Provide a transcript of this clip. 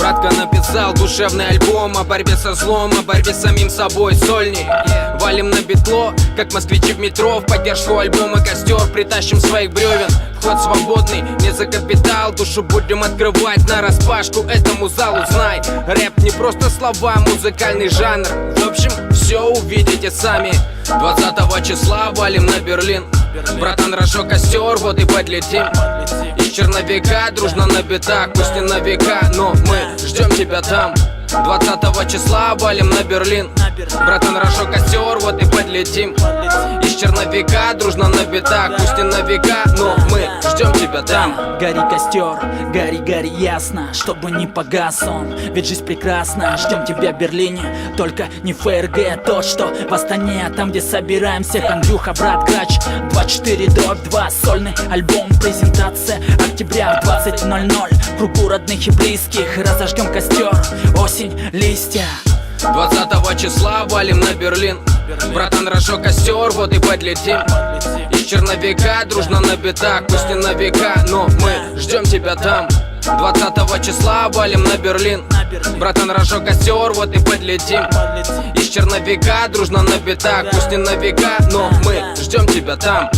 Братка написал душевный альбом о борьбе со злом, о борьбе с самим собой, сольник. Валим на битло, как москвичи в метро. В поддержку альбома костер, притащим своих бревен. Вход свободный, не за капитал. Душу будем открывать на распашку этому залу, знай. Рэп не просто слова, музыкальный жанр. В общем, все увидите сами. 20 числа валим на Берлин. Братан, рожок костер, вот и подлетим. Из черновика дружно на битах. Пусть не на века, но мы ждем тебя там. 20 числа валим на Берлин. Братан, рожок костер, вот и подлетим. Из черновика дружно на битах. Пусть не на века, но мы ждем тебя там. Гори костер, гори, гори ясно, чтобы не погас он, ведь жизнь прекрасна. Ждем тебя в Берлине, только не ФРГ, то, что в Астане, там, где собираем всех. Андрюха, брат, Грач, 24/2, сольный альбом, презентация октября в 20:00. В кругу родных и близких разожгем костер, осень, листья. 20 числа валим на Берлин. Братан, рожок костер, вот и подлетим. Из черновика дружно на битах. Пусть не на века, но мы ждем тебя там. 20 числа валим на Берлин. Братан, рожок костер, вот и подлетим. Из черновика дружно на битах. Пусть не на века, но мы ждем тебя там.